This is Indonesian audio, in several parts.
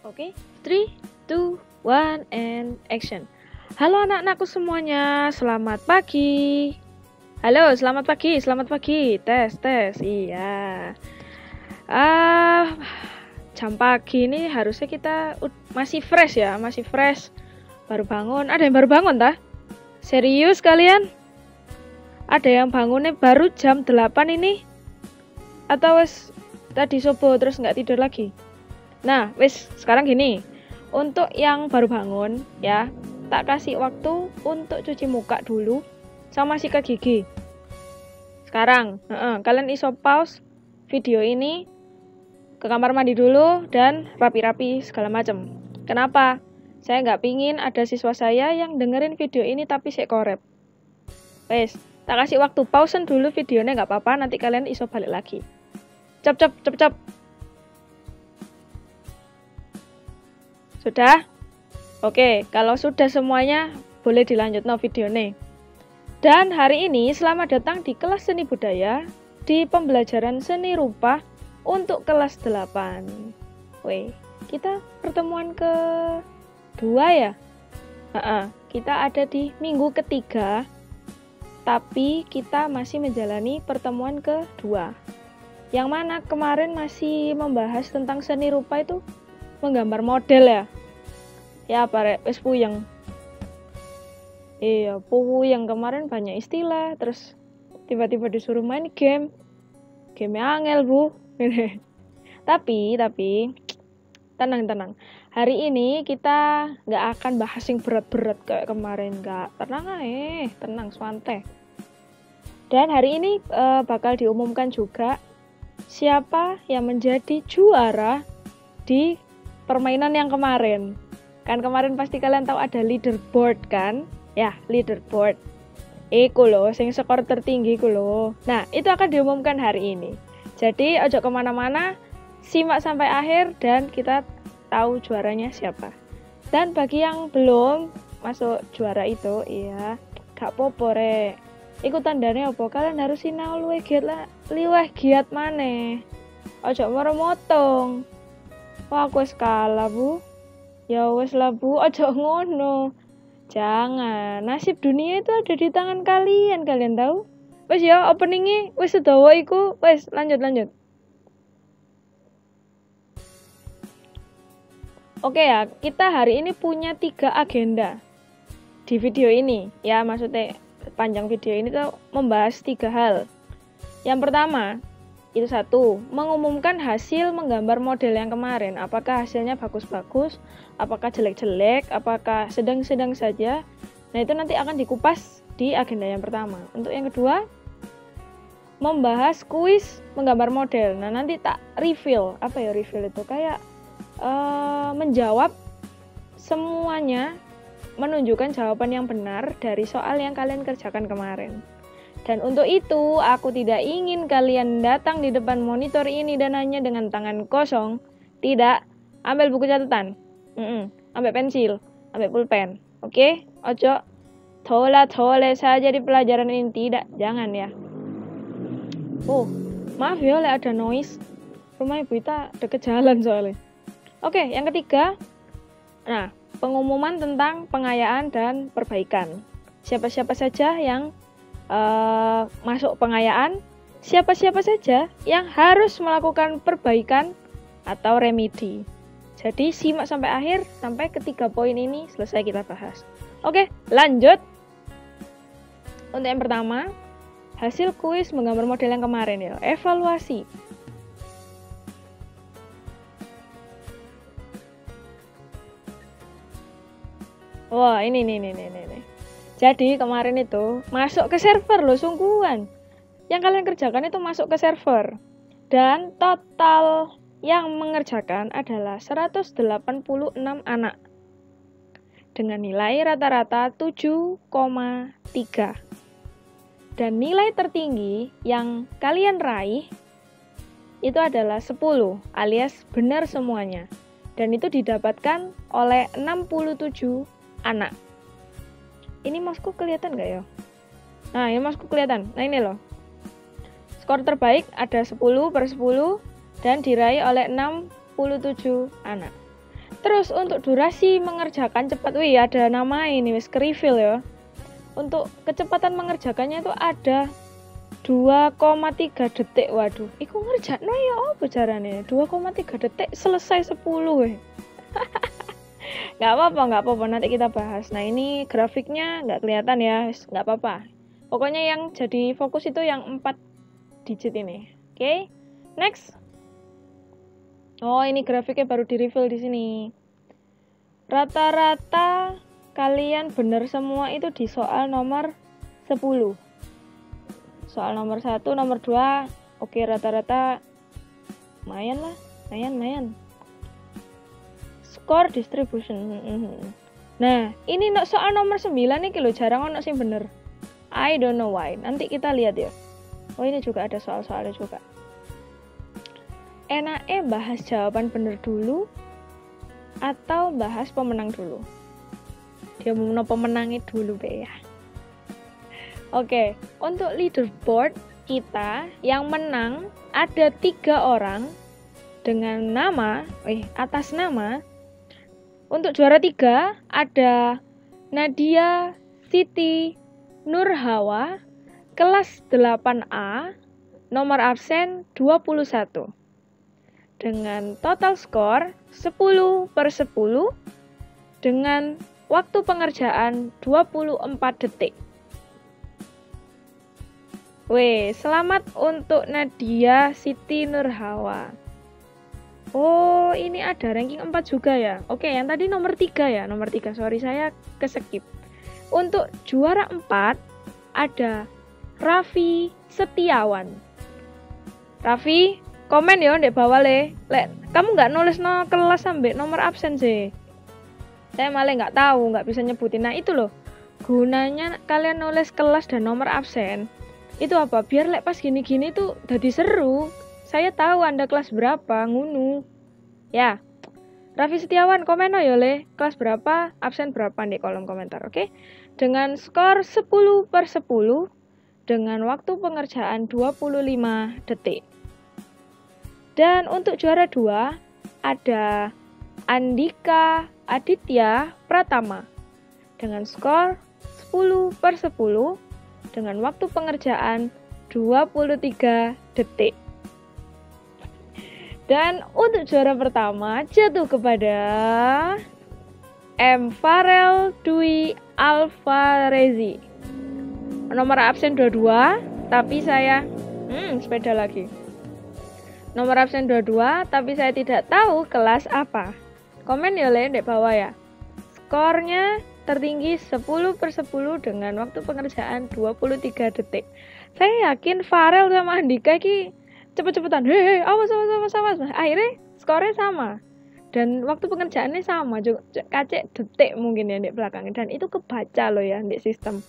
Oke, 3, 2, 1, and action. Halo anak-anakku semuanya, selamat pagi. Halo, selamat pagi. Tes. Iya. Jam pagi ini harusnya kita masih fresh ya, Baru bangun. Ada yang baru bangun tah? Serius kalian? Ada yang bangunnya baru jam 8 ini? Atau wes tadi subuh terus nggak tidur lagi? Nah, wis sekarang gini, untuk yang baru bangun ya, tak kasih waktu untuk cuci muka dulu sama sikat gigi. Sekarang, kalian iso pause video ini, ke kamar mandi dulu dan rapi-rapi segala macam. Kenapa? Saya nggak pingin ada siswa saya yang dengerin video ini tapi sik korep. Wis, tak kasih waktu pause dulu videonya nggak apa-apa, nanti kalian iso balik lagi. Cep. Sudah? Oke, kalau sudah semuanya, boleh dilanjut video nih. Dan hari ini selamat datang di kelas seni budaya di pembelajaran seni rupa untuk kelas 8. Weh, kita pertemuan kedua ya? Kita ada di minggu ketiga, tapi kita masih menjalani pertemuan kedua. Yang mana kemarin masih membahas tentang seni rupa itu menggambar model ya. Ya pare wis puyeng. Iya, puyeng kemarin banyak istilah, terus tiba-tiba disuruh main game. Game angel, Bu. Tapi tenang. Hari ini kita nggak akan bahas yang berat-berat kayak kemarin, nggak. Tenang, santai. Dan hari ini bakal diumumkan juga siapa yang menjadi juara di permainan yang kemarin. Kan kemarin pasti kalian tahu ada leaderboard kan? Ya, leaderboard. Iku loh, sing skor tertinggi ku loh. Nah, itu akan diumumkan hari ini. Jadi, ojo kemana-mana, simak sampai akhir dan kita tahu juaranya siapa. Dan bagi yang belum masuk juara itu, iya, gak popo rek. Iku tandanya apa? Kalian harus sinau luwih giat maneh. Ojo motong. Wah, aku wis kalah, Bu. Ya wes lah, Bu, ojo ngono. Jangan, nasib dunia itu ada di tangan kalian tahu? Wes ya, openingnya wes sedawa iku, wes lanjut. Oke ya, kita hari ini punya 3 agenda di video ini. Ya, maksudnya panjang video ini tuh membahas 3 hal. Yang pertama, itu 1, mengumumkan hasil menggambar model yang kemarin. Apakah hasilnya bagus-bagus, apakah jelek-jelek, apakah sedang-sedang saja. Nah, itu nanti akan dikupas di agenda yang pertama. Untuk yang kedua, membahas kuis menggambar model. Nah, nanti tak reveal. Apa ya reveal itu? Kayak menjawab semuanya, menunjukkan jawaban yang benar dari soal yang kalian kerjakan kemarin. Dan untuk itu, aku tidak ingin kalian datang di depan monitor ini dan hanya dengan tangan kosong. Tidak, ambil buku catatan, ambil pensil, ambil pulpen. Oke? Ojo tole saja di pelajaran ini. Tidak, jangan ya. Oh, maaf ya, ada noise. Rumah ibu kita deket jalan soalnya. Oke, yang ketiga, nah, pengumuman tentang pengayaan dan perbaikan. Siapa-siapa saja yang masuk pengayaan, siapa-siapa saja yang harus melakukan perbaikan atau remedi. Jadi simak sampai akhir, sampai ketiga poin ini selesai kita bahas. Oke, lanjut. Untuk yang pertama, hasil kuis menggambar model yang kemarin ya, evaluasi. Wah, ini. Jadi kemarin itu masuk ke server loh, sungguhan. Yang kalian kerjakan itu masuk ke server. Dan total yang mengerjakan adalah 186 anak. Dengan nilai rata-rata 7,3. Dan nilai tertinggi yang kalian raih itu adalah 10 alias benar semuanya. Dan itu didapatkan oleh 67 anak. Ini masku kelihatan gak ya? Nah, ini masku kelihatan. Nah, ini loh. Skor terbaik ada 10/10 dan diraih oleh 67 anak. Terus untuk durasi mengerjakan cepat, wih ada nama ini wis ke-reveal ya. Untuk kecepatan mengerjakannya itu ada 2,3 detik. Waduh, iku ngerjakno ya apa carane? 2,3 detik selesai 10 weh. Nggak apa-apa, nanti kita bahas. Nah ini grafiknya nggak kelihatan ya, nggak apa-apa. Pokoknya yang jadi fokus itu yang 4 digit ini. Oke, next. Oh ini grafiknya baru di-reveal di sini. Rata-rata kalian bener semua itu di soal nomor 10. Soal nomor 1, nomor 2, oke rata-rata lumayan lah, lumayan. Score distribution. Nah, ini soal nomor 9 nih lho jarang ono sing bener. I don't know why. Nanti kita lihat ya. Oh, ini juga ada soal-soalnya juga. Enake bahas jawaban bener dulu atau bahas pemenang dulu? Dia mau pemenangnya dulu be ya. Oke, untuk leaderboard kita yang menang ada 3 orang dengan nama, atas nama. Untuk juara 3 ada Nadia Siti Nurhawa, kelas 8A, nomor absen 21. Dengan total skor 10/10 dengan waktu pengerjaan 24 detik. Selamat untuk Nadia Siti Nurhawa. Oh, ini ada ranking 4 juga ya. Oke, yang tadi nomor 3 ya, nomor 3. Sorry, saya keskip. Untuk juara 4 ada Raffi Setiawan. Raffi, komen ya ndek bawah le. Kamu nggak nulis no kelas sampai nomor absen sih. Saya malah nggak tahu, nggak bisa nyebutin. Nah itu loh, gunanya kalian nulis kelas dan nomor absen. Itu apa? Biar pas gini-gini tuh jadi seru. Saya tahu Anda kelas berapa, ngunu. Ya, Raffi Setiawan komen ya le, kelas berapa, absen berapa di kolom komentar, oke? Dengan skor 10/10 dengan waktu pengerjaan 25 detik. Dan untuk juara 2 ada Andika Aditya Pratama dengan skor 10/10 dengan waktu pengerjaan 23 detik. Dan untuk juara pertama jatuh kepada M. Farel Dwi Alvarezi. Nomor absen 22, tapi saya sepeda lagi. Nomor absen 22, tapi saya tidak tahu kelas apa. Komen ya le, dek bawah ya. Skornya tertinggi 10/10 dengan waktu pengerjaan 23 detik. Saya yakin Farel sama Andika ini cepet-cepetan. Awas. Akhirnya skornya sama. Dan waktu pengerjaannya sama, juga kacek detik mungkin ya di belakangnya. Dan itu kebaca loh ya di sistem.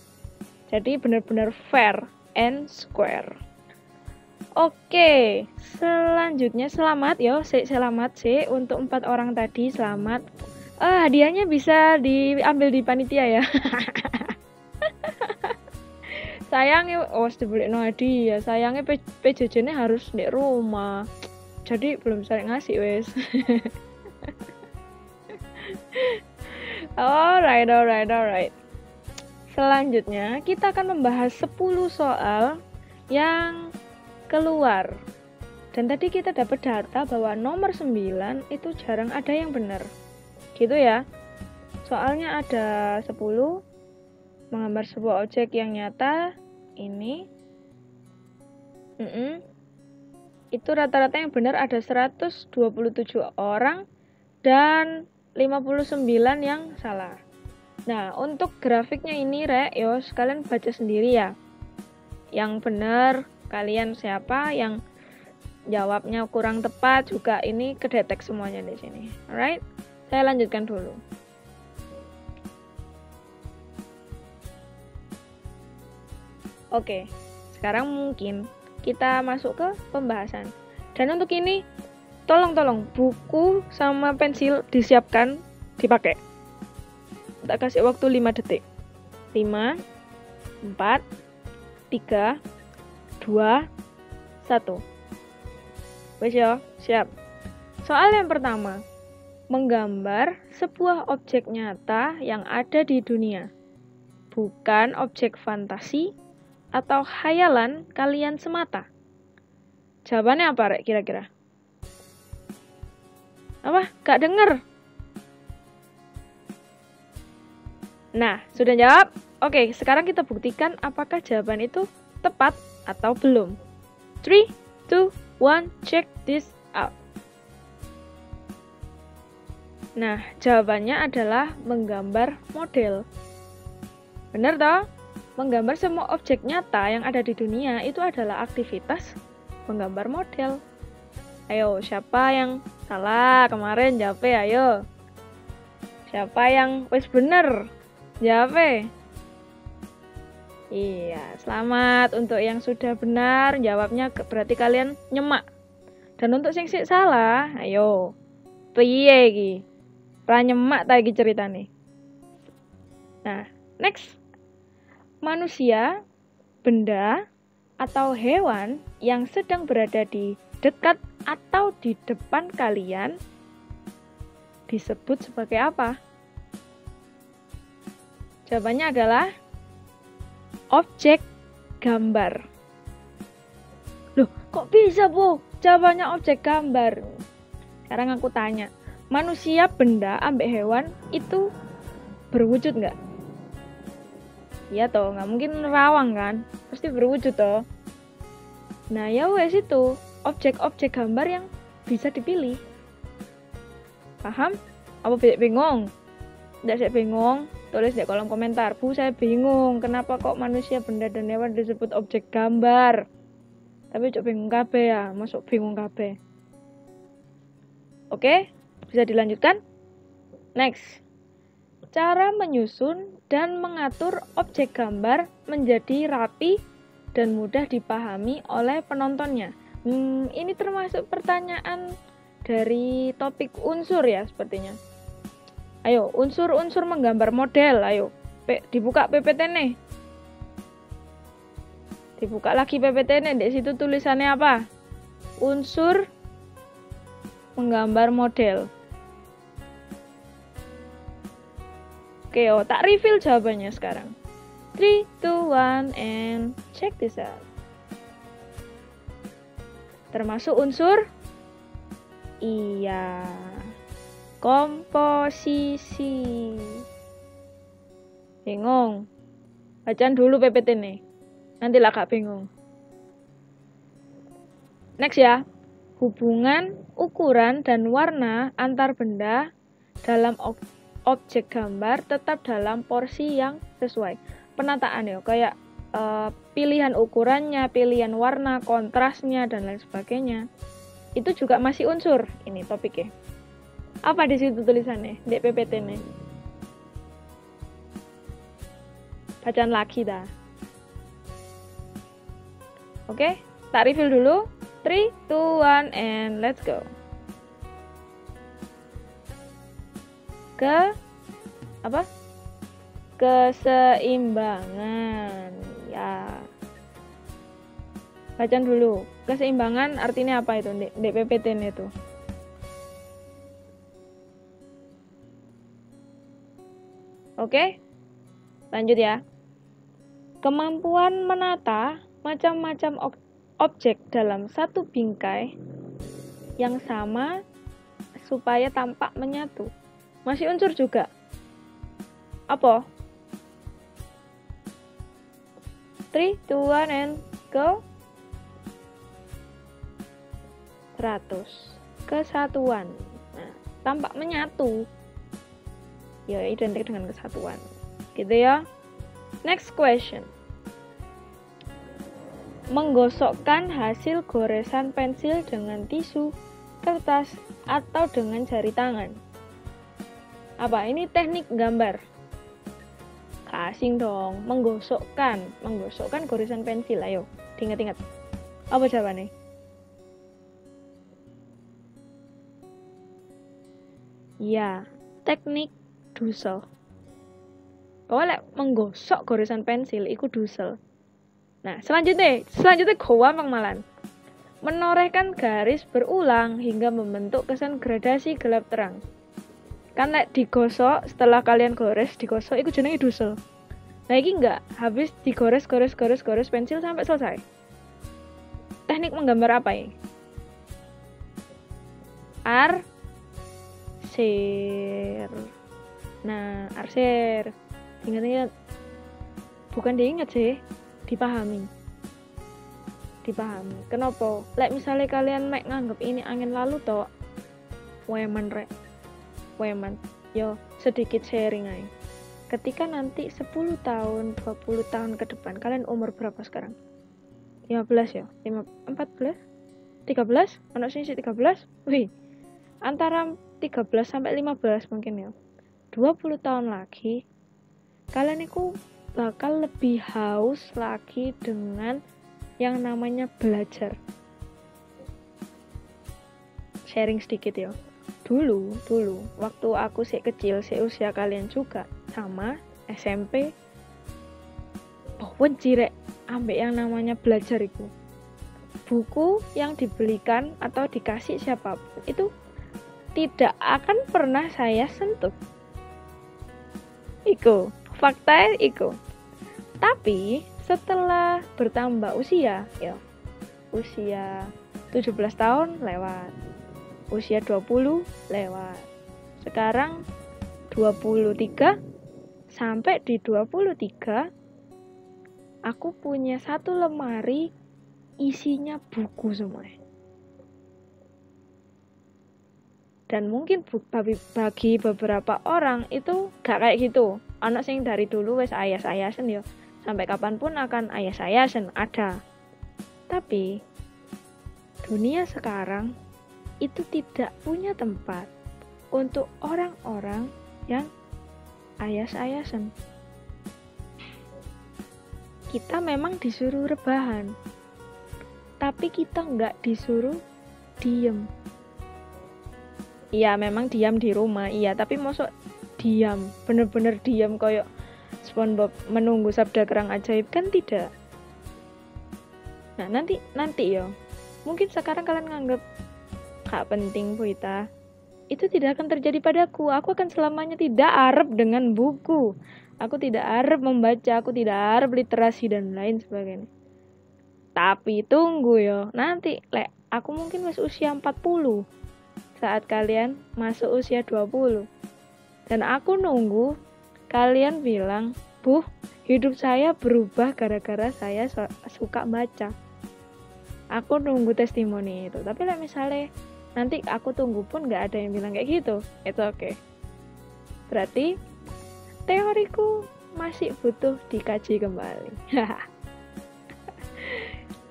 Jadi benar-benar fair and square. Oke, selanjutnya selamat untuk 4 orang tadi, selamat. Hadiahnya bisa diambil di panitia ya. Sayangnya dibeli hadiah, sayangnya PJJ-nya harus di rumah. Jadi belum bisa ngasih wes. Alright. Selanjutnya kita akan membahas 10 soal yang keluar. Dan tadi kita dapat data bahwa nomor 9 itu jarang ada yang benar. Gitu ya. Soalnya ada 10 menggambar sebuah objek yang nyata. Ini itu rata-rata yang benar ada 127 orang dan 59 yang salah. Nah, untuk grafiknya ini kalian baca sendiri ya. Yang benar kalian siapa, yang jawabnya kurang tepat juga ini kedetek semuanya di sini. Alright, saya lanjutkan dulu. Oke, sekarang mungkin kita masuk ke pembahasan. Dan untuk ini, tolong buku sama pensil disiapkan, dipakai. Tak kasih waktu 5 detik. 5, 4, 3, 2, 1. Wes ya, siap. Soal yang pertama. menggambar sebuah objek nyata yang ada di dunia, bukan objek fantasi atau khayalan kalian semata. Jawabannya apa, Rek, kira-kira? Apa? Gak denger? Nah, sudah jawab? Oke, sekarang kita buktikan apakah jawaban itu tepat atau belum. 3, 2, 1, check this out. Nah, jawabannya adalah menggambar model. Benar toh? Menggambar semua objek nyata yang ada di dunia itu adalah aktivitas menggambar model. Ayo, siapa yang salah kemarin jawabnya, ayo. Siapa yang wis bener? Jawabnya. Iya, selamat untuk yang sudah benar jawabnya, berarti kalian nyemak. Dan untuk sing salah, ayo. Piye iki? Ra nyemak ta iki ceritane. Nah, next. Manusia, benda, atau hewan yang sedang berada di dekat atau di depan kalian disebut sebagai apa? Jawabannya adalah objek gambar. Loh, kok bisa, Bu? Jawabannya objek gambar. Sekarang aku tanya, manusia, benda, ambek hewan itu berwujud nggak? Iya toh, nggak mungkin rawang kan? Pasti berwujud toh. Nah ya wes itu, objek-objek gambar yang bisa dipilih. Paham? Apa bingung? Tidak saya bingung, tulis di kolom komentar. Bu, saya bingung, kenapa kok manusia, benda, dan hewan disebut objek gambar? Tapi cok bingung kabeh ya, masuk bingung kabeh. Oke, bisa dilanjutkan? Next. Cara menyusun dan mengatur objek gambar menjadi rapi dan mudah dipahami oleh penontonnya. Ini termasuk pertanyaan dari topik unsur ya sepertinya. Ayo, unsur-unsur menggambar model, ayo. Dibuka PPT nih. Dibuka lagi PPT nih, di situ tulisannya apa? Unsur menggambar model. Oke, tak reveal jawabannya sekarang. 3, 2, 1, and check this out. Termasuk unsur? Iya. Komposisi. Bingung? Bacaan dulu PPT nih. Nanti lah gak bingung. Next ya. Hubungan, ukuran, dan warna antar benda dalam objek gambar tetap dalam porsi yang sesuai. Penataan ya, kayak pilihan ukurannya, pilihan warna, kontrasnya, dan lain sebagainya. Itu juga masih unsur. Ini topiknya. Apa di situ tulisannya? Di PPT nih. Bacaan lagi dah. Oke, tak reveal dulu. 3, 2, 1, and let's go. Keseimbangan ya. Bacaan dulu. Keseimbangan artinya apa itu di PPT ini tuh? Oke. Lanjut ya. Kemampuan menata macam-macam objek dalam satu bingkai yang sama supaya tampak menyatu. Masih unsur juga. Apa? 3, 2, 1, and go. 100. Kesatuan. Nah, tampak menyatu. Ya, identik dengan kesatuan. Gitu ya. Next question. Menggosokkan hasil goresan pensil dengan tisu, kertas, atau dengan jari tangan. Apa? Ini teknik gambar. Asing dong. Menggosokkan goresan pensil. Ayo, ingat-ingat. Apa jawabannya? Ya, teknik dusel. Pokoknya menggosok goresan pensil iku dusel. Nah, selanjutnya gampang malan. Menorehkan garis berulang hingga membentuk kesan gradasi gelap terang. Kan lek digosok, setelah kalian gores, digosok iku jenenge dusel. Nah iki enggak, habis digores pensil sampai selesai. Teknik menggambar apa ini? Arsir. Nah, arsir. Ingat-ingat. Bukan diingat sih, dipahami. Kenapa? Lek misalnya kalian mek nganggep ini angin lalu toh, weman. Yo, sedikit sharing aja. Ketika nanti 10 tahun, 20 tahun ke depan, kalian umur berapa sekarang? 15 ya? 14? 13? Anak sini 13? Wih, antara 13 sampai 15 mungkin ya. 20 tahun lagi, kalian itu bakal lebih haus lagi dengan yang namanya belajar. Sharing sedikit ya. Dulu, waktu aku kecil, usia kalian juga, sama SMP, wenci rek ambek yang namanya belajar itu. Buku yang dibelikan atau dikasih siapapun itu tidak akan pernah saya sentuh. Iku, fakta iku. Tapi setelah bertambah usia, ya, usia 17 tahun lewat, usia 20 lewat. Sekarang 23, sampai di 23 aku punya satu lemari isinya buku semua. Dan mungkin bagi beberapa orang itu gak kayak gitu. Anak sing dari dulu wes ayas-ayasen ya. Sampai kapanpun akan ayas-ayasen ada. Tapi dunia sekarang itu tidak punya tempat untuk orang-orang yang ayas-ayasen. Kita memang disuruh rebahan, tapi kita nggak disuruh diem. Iya, memang diam di rumah, iya, tapi mosok diam, bener-bener diam koyok SpongeBob menunggu sabda kerang ajaib, kan tidak. Nah, nanti ya. Mungkin sekarang kalian nganggep gak penting Puita. Itu tidak akan terjadi padaku. Aku akan selamanya tidak arep dengan buku. Aku tidak arep membaca, aku tidak arep literasi dan lain sebagainya. Tapi tunggu ya. Nanti lek aku mungkin wis usia 40 saat kalian masuk usia 20. Dan aku nunggu kalian bilang, "Bu, hidup saya berubah gara-gara saya suka baca." Aku nunggu testimoni itu. Tapi lek misalnya nanti aku tunggu pun gak ada yang bilang kayak gitu, itu oke. Berarti teoriku masih butuh dikaji kembali.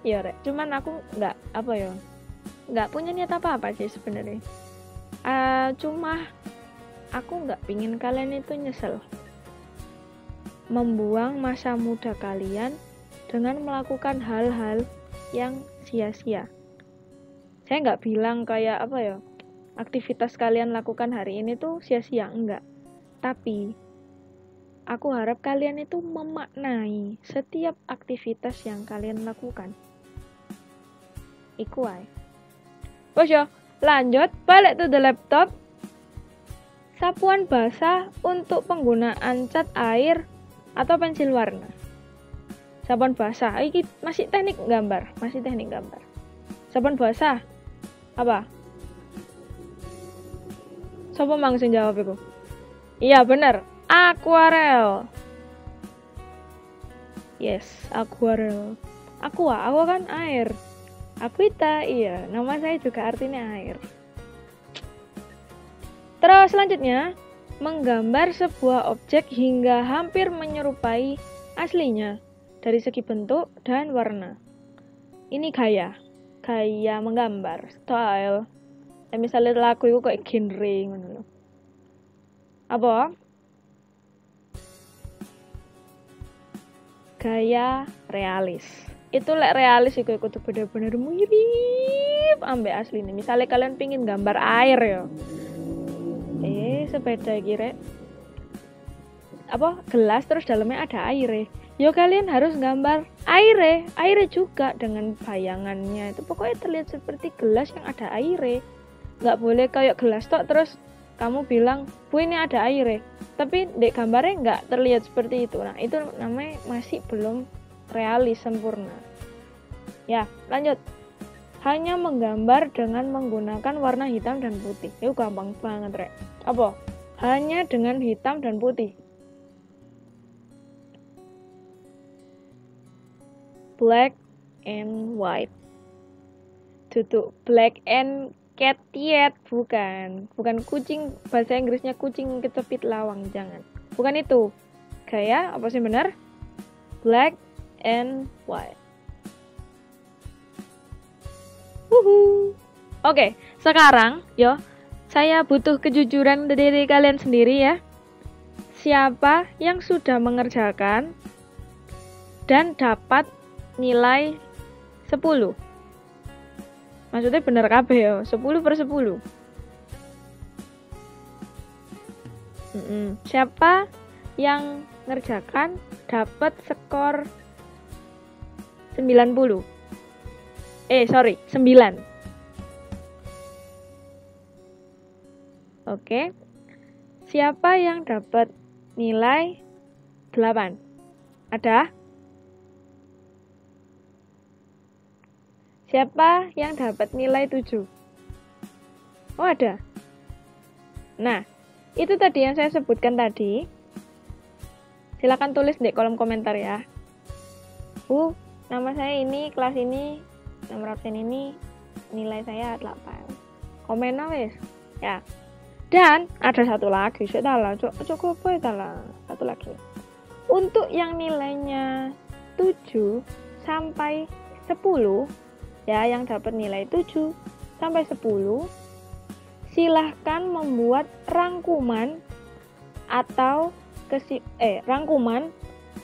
Ya rek, cuman aku nggak punya niat apa sih sebenarnya. Cuma aku nggak pingin kalian itu nyesel membuang masa muda kalian dengan melakukan hal-hal yang sia-sia. Saya nggak bilang kayak aktivitas kalian lakukan hari ini tuh sia-sia, enggak. Tapi aku harap kalian itu memaknai setiap aktivitas yang kalian lakukan. Iku ae. Wes yo, lanjut balik to the laptop. Sapuan basah untuk penggunaan cat air atau pensil warna. Sapuan basah, iki masih teknik gambar. Sapuan basah apa? Sopo mang sing jawab iku? Iya bener, akuarel. Yes, akuarel. Aqua kan air. Aquita, iya, nama saya juga artinya air. Terus selanjutnya, menggambar sebuah objek hingga hampir menyerupai aslinya dari segi bentuk dan warna. Ini gaya menggambar, style. Misalnya lagu itu kayak genre ngono. Apa? Gaya realis. Itu lek realis iku kudu bener-bener mirip ambek asline. Misalnya kalian pingin gambar air ya. Sepeda kira gelas terus dalamnya ada air. Yo kalian harus gambar air juga dengan bayangannya. Itu pokoknya terlihat seperti gelas yang ada air. Nggak boleh kayak gelas tok terus kamu bilang, Bu ini ada air ya, tapi di gambarnya nggak terlihat seperti itu. Nah itu namanya masih belum realis sempurna. Ya lanjut. Hanya menggambar dengan menggunakan warna hitam dan putih. Itu gampang banget rek. Apa? Hanya dengan hitam dan putih. Black and white. Tutup black and cat yet, bukan kucing, bahasa Inggrisnya kucing kecepit lawang, jangan, bukan itu. Gaya apa sih benar? Black and white. Oke, sekarang yo saya butuh kejujuran dari kalian sendiri ya. Siapa yang sudah mengerjakan dan dapat nilai 10? Maksudnya bener kabeh ya, 10/10. Siapa yang ngerjakan dapat skor 90? 9. Oke. Siapa yang dapat nilai 8? Ada? Siapa yang dapat nilai 7? Oh ada. Nah, itu tadi yang saya sebutkan tadi. Silakan tulis di kolom komentar ya. Bu, nama saya ini, kelas ini, nomor absen ini, nilai saya 8. Komen wes. Ya. Dan ada satu lagi, cukup satu lagi. Untuk yang nilainya 7 sampai 10, ya, yang dapat nilai 7 sampai 10, silahkan membuat rangkuman atau rangkuman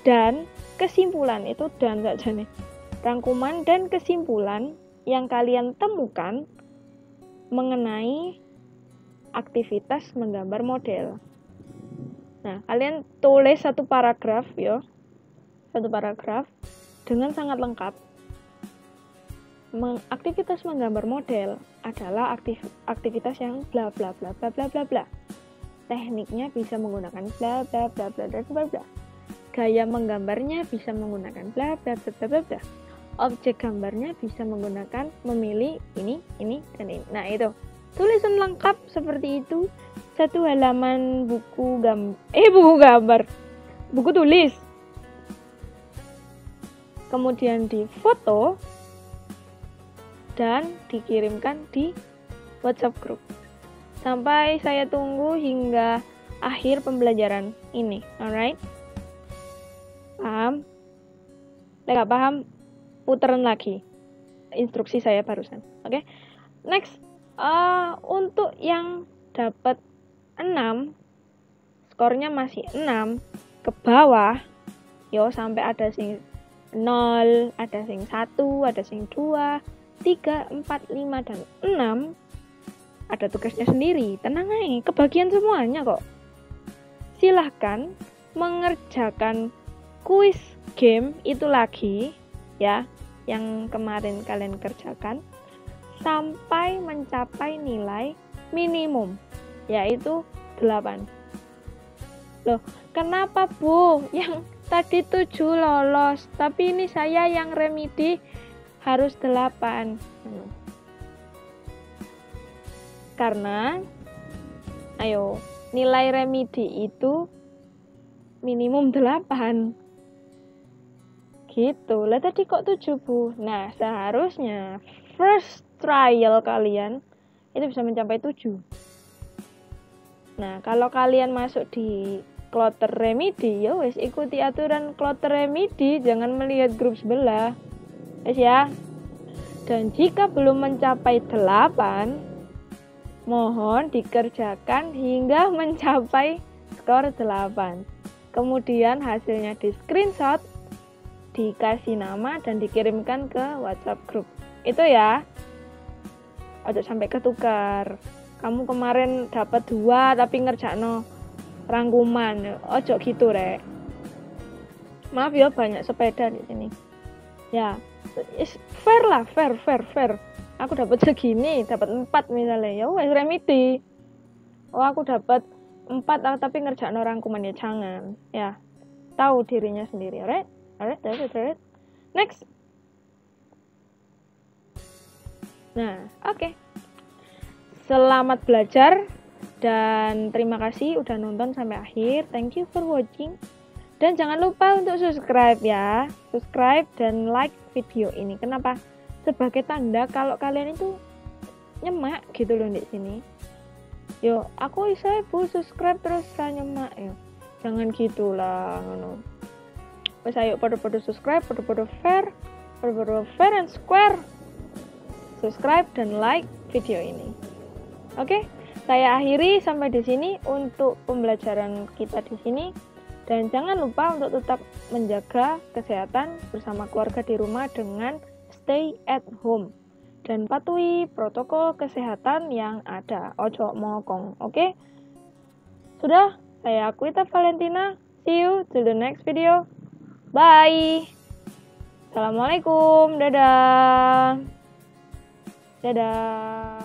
dan kesimpulan. Itu dan saja nih. Rangkuman dan kesimpulan yang kalian temukan mengenai aktivitas menggambar model. Nah, kalian tulis satu paragraf ya. Satu paragraf dengan sangat lengkap. Aktivitas menggambar model adalah aktivitas yang bla bla bla bla bla bla bla. Tekniknya bisa menggunakan bla bla bla bla bla bla bla. Gaya menggambarnya bisa menggunakan bla bla bla bla bla bla. Objek gambarnya bisa menggunakan memilih ini, dan ini. Nah, itu. Tulisan lengkap seperti itu. Satu halaman buku gambar. Buku tulis. Kemudian difoto dan dikirimkan di WhatsApp group. Sampai saya tunggu hingga akhir pembelajaran ini. Alright? Paham? Nggak paham? Puteran lagi instruksi saya barusan. Oke? Next. Untuk yang dapat 6, skornya masih 6 ke bawah, sampai ada sing 0, ada sing 1, ada sing 2, 3, 4, 5, dan 6, ada tugasnya sendiri. Tenang aja, kebagian semuanya kok. Silahkan mengerjakan kuis game itu lagi, ya, yang kemarin kalian kerjakan, sampai mencapai nilai minimum, yaitu 8. Loh, kenapa Bu? Yang tadi 7 lolos, tapi ini saya yang remedi harus 8. Karena, nilai remedi itu minimum 8. Gitu. Lah tadi kok 7 Bu? Nah, seharusnya first trial kalian itu bisa mencapai 7. Nah, kalau kalian masuk di kloter remedi, ya wes ikuti aturan kloter remedi, jangan melihat grup sebelah. Wes ya. Dan jika belum mencapai 8, mohon dikerjakan hingga mencapai skor 8. Kemudian hasilnya di screenshot, dikasih nama dan dikirimkan ke WhatsApp group. Itu ya. Ojo sampai ketukar. Kamu kemarin dapat 2 tapi ngerjakno rangkuman. Ojo gitu, Rek. Maaf ya, banyak sepeda di sini. Ya, fair lah, fair. Aku dapat segini, dapat 4 misalnya. Ya wes remedi. oh aku dapat 4 tapi ngerjain orang kuman, ya jangan. Ya, tahu dirinya sendiri. Alright. Next. Nah, oke. Selamat belajar dan terima kasih udah nonton sampai akhir. Thank you for watching. Dan jangan lupa untuk subscribe ya. Subscribe dan like video ini. Kenapa? Sebagai tanda kalau kalian itu nyemak gitu loh di sini. Yo, aku bisa bu subscribe terus saya nyemak yo. Jangan gitulah ngono. Wes ayo pada subscribe, pada fair and square. Subscribe dan like video ini. Oke, saya akhiri sampai di sini untuk pembelajaran kita di sini. Dan jangan lupa untuk tetap menjaga kesehatan bersama keluarga di rumah dengan stay at home. Dan patuhi protokol kesehatan yang ada. Ojo mokong, oke? Sudah, saya Aquita Valentina. See you to the next video. Bye. Assalamualaikum. Dadah. Dadah.